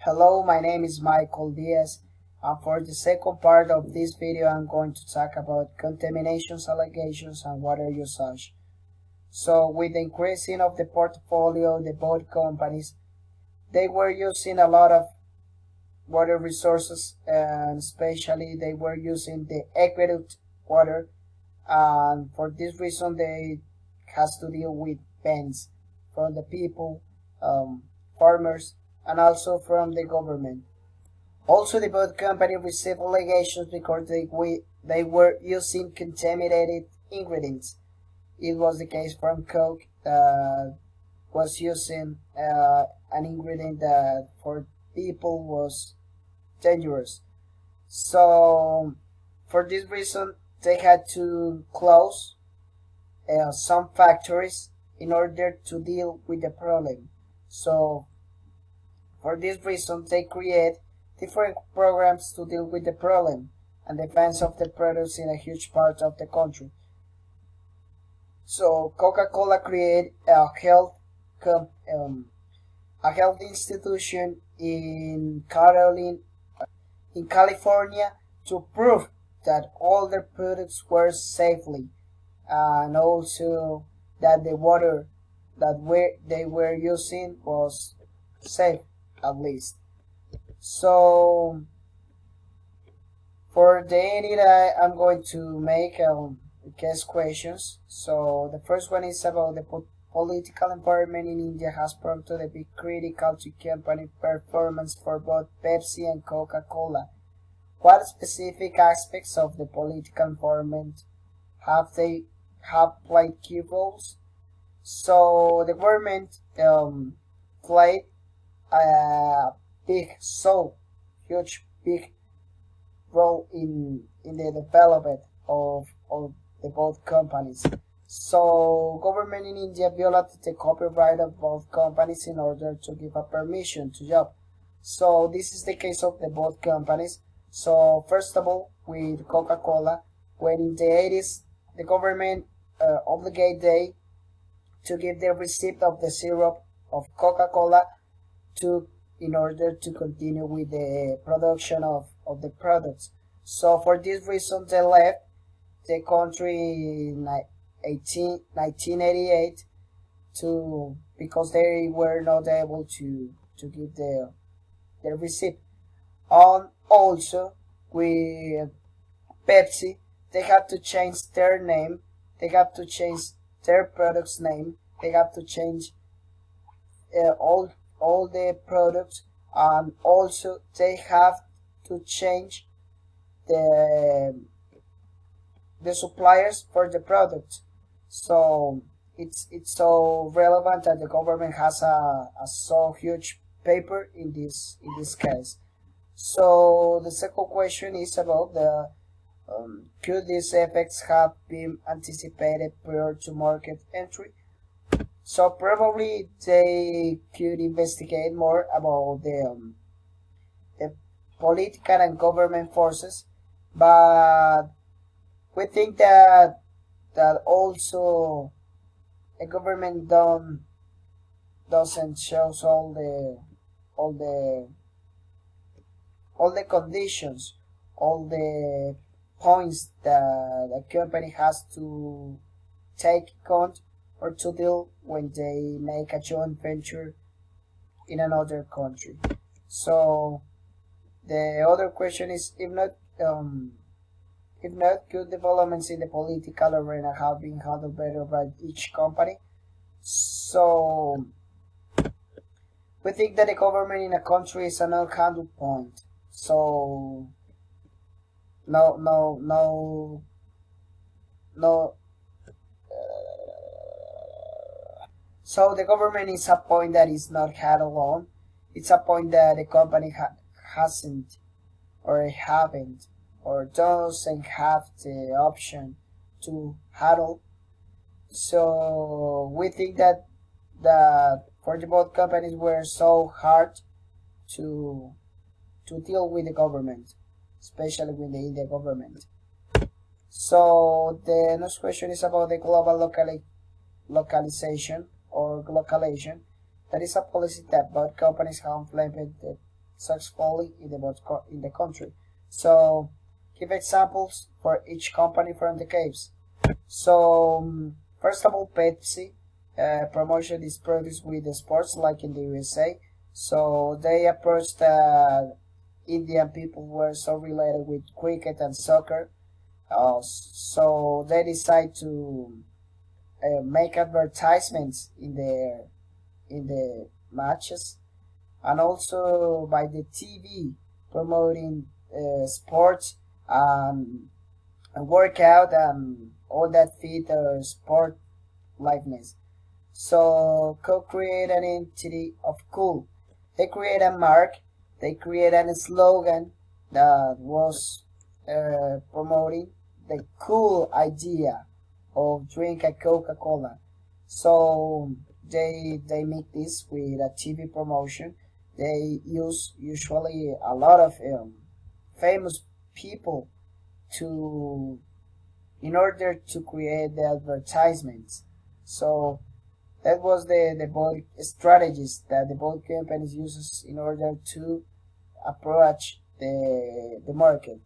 Hello, my name is Michael Diaz, and for the second part of this video I'm going to talk about contamination allegations and water usage. So with the increasing of the portfolio, the boat companies, they were using a lot of water resources, and especially they were using the aqueduct water, and for this reason they has to deal with bans from the people, farmers, and also from the government. Also, the boat company received allegations because they were using contaminated ingredients. It was the case from Coke that was using an ingredient that for people was dangerous. So, for this reason, they had to close some factories in order to deal with the problem. So, for this reason, they create different programs to deal with the problem and defense of the products in a huge part of the country. So Coca-Cola created a health institution in California to prove that all their products were safely, and also that the water that they were using was safe at least. So for the edit I'm going to make guest questions. So the first one is about the political environment in India has prompted a big critical to company performance for both Pepsi and Coca-Cola. What specific aspects of the political environment have played key roles? So the government played a huge role in the development of the both companies. So government in India violated the copyright of both companies in order to give a permission to job. So this is the case of the both companies. So first of all, with Coca-Cola, when in the 80s the government obligated they to give the receipt of the syrup of Coca-Cola in order to continue with the production of the products. So for this reason they left the country in 1988 because they were not able to give the receipt. And also with Pepsi, they have to change their name, they have to change their product's name, they have to change all the products, and also they have to change the suppliers for the product. So it's so relevant that the government has a so huge paper in this case. So the second question is about the could these effects have been anticipated prior to market entry? So probably they could investigate more about the political and government forces, but we think that also a government doesn't show all the conditions, all the points that a company has to take account or to deal when they make a joint venture in another country. So the other question is, if not, good developments in the political arena have been handled better by each company. So we think that the government in a country is an unhandled point. So no. So the government is a point that is not had alone. It's a point that the company hasn't or haven't or doesn't have the option to handle. So we think that for the both companies were so hard to deal with the government, especially with the Indian government. So the next question is about the global localization or globalization. That is a policy that both companies have implemented successfully in the country. So give examples for each company from the case. So first of all, Pepsi promotion these products with the sports like in the USA. So they approached Indian people who were so related with cricket and soccer. So they decide to make advertisements in the matches, and also by the TV promoting sports and workout and all that fit sport likeness. So Coke create an entity of cool. They create a mark. They create a slogan that was promoting the cool idea of drink a Coca-Cola. So they make this with a TV promotion. They use usually a lot of famous people to in order to create the advertisements. So that was the both strategies that the both companies uses in order to approach the market.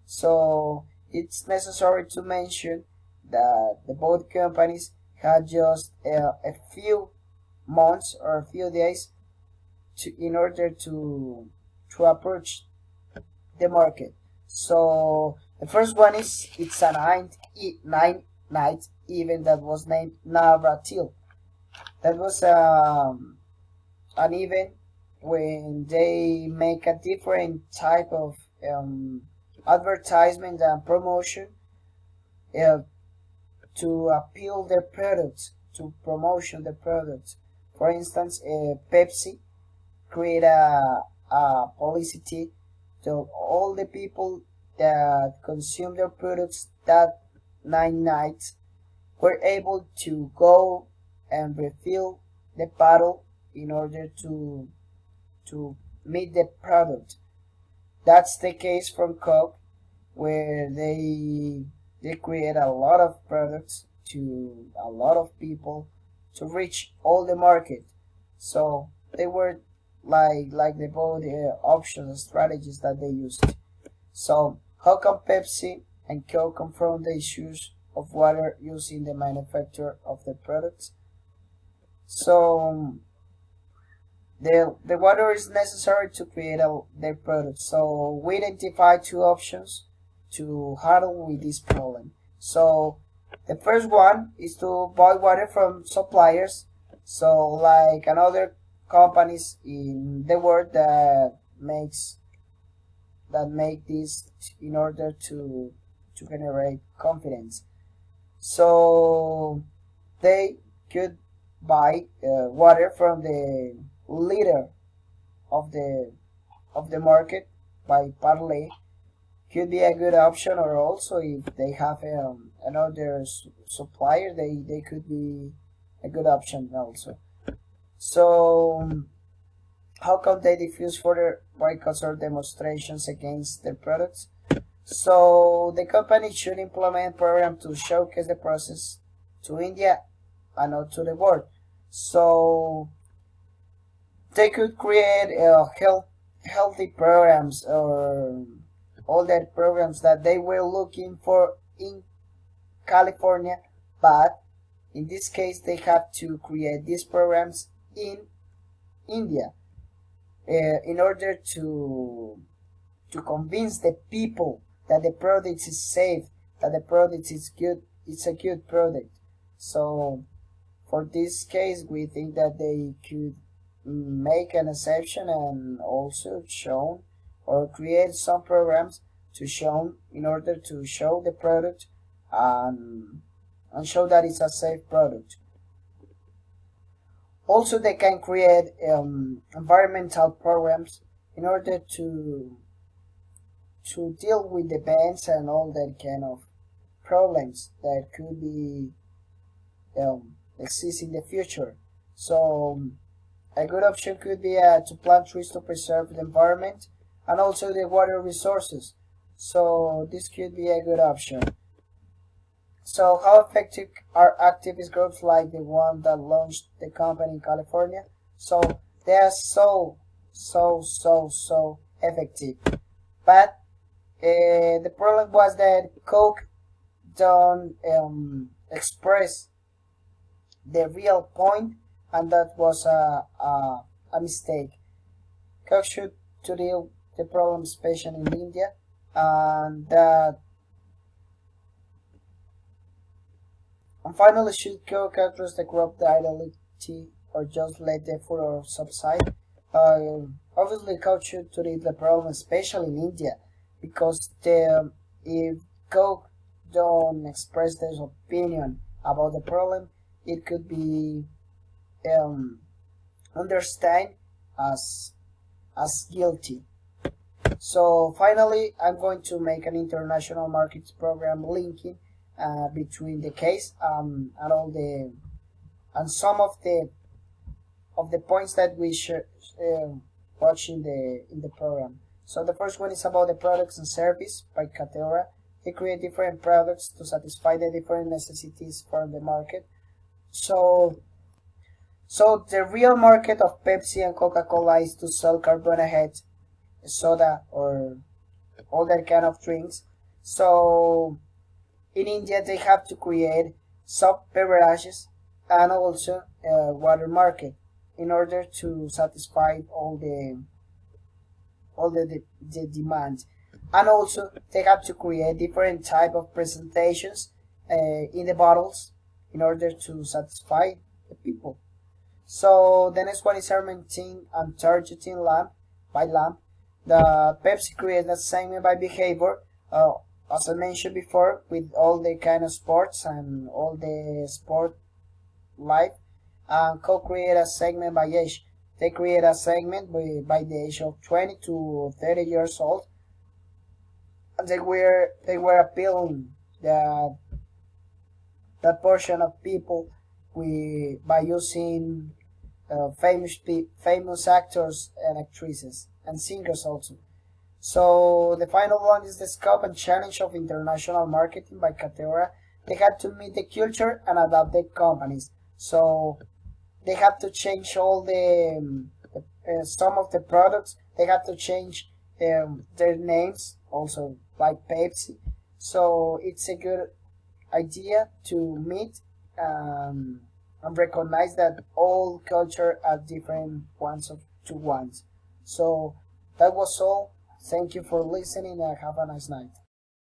So it's necessary to mention that the both companies had just a few months or a few days in order to approach the market. So the first one it's a nine night event that was named Navratil. That was an event when they make a different type of advertisement and promotion uh, to appeal their products, to promotion the products. For instance, Pepsi create a publicity to all the people that consume their products that 9 nights were able to go and refill the bottle in order to meet the product. That's the case from Coke, where they create a lot of products to a lot of people to reach all the market. So they were like the both options and strategies that they used. So how come Pepsi and Coke confront the issues of water used in the manufacture of the products? So the water is necessary to create their product. So we identify two options to handle with this problem. So the first one is to buy water from suppliers. So like another companies in the world that make this in order to generate confidence. So they could buy water from the leader of the market by parlay. Could be a good option, or also if they have another supplier, they could be a good option also. So how come they diffuse further boycotts or demonstrations against their products? So the company should implement programs to showcase the process to India and not to the world. So they could create healthy programs or all that programs that they were looking for in California, but in this case they have to create these programs in India in order to convince the people that the product is safe, that the product is good, it's a good product. So for this case, we think that they could make an exception and also show or create some programs to show in order to show the product and show that it's a safe product. Also, they can create environmental programs in order to deal with the bans and all that kind of problems that could be exist in the future. So a good option could be to plant trees to preserve the environment and also the water resources. So this could be a good option. So how effective are activist groups like the one that launched the company in California? So they are so so effective. But the problem was that Coke don't express the real point, and that was a mistake. Coke should to deal the problem, especially in India, and that. And finally, should Coke address the crop ideology or just let the furor subside? Obviously, Coke should treat the problem, especially in India, because if Coke don't express their opinion about the problem, it could be understood as guilty. So finally, I'm going to make an international markets program linking between the case and all the and some of the points that we should watch in the program. So the first one is about the products and service by Cateora. They create different products to satisfy the different necessities for the market. So the real market of Pepsi and Coca-Cola is to sell carbonated soda or other kind of drinks. So in India they have to create soft beverages and also water market in order to satisfy all the demand. And also they have to create different type of presentations in the bottles in order to satisfy the people. So the next one is segmenting and targeting lamp by lamp. The Pepsi creates that segment by behavior, as I mentioned before, with all the kind of sports and all the sport life. And Coke create a segment by age. They create a segment by the age of 20 to 30 years old, and they were appealing that portion of people by using famous actors and actresses and singers also. So the final one is the scope and challenge of international marketing by Cateora. They had to meet the culture and adapt the companies. So they have to change all some of the products. They have to change their names also, like Pepsi. So it's a good idea to meet and recognize that all culture are different ones to ones. So that was all. Thank you for listening and have a nice night.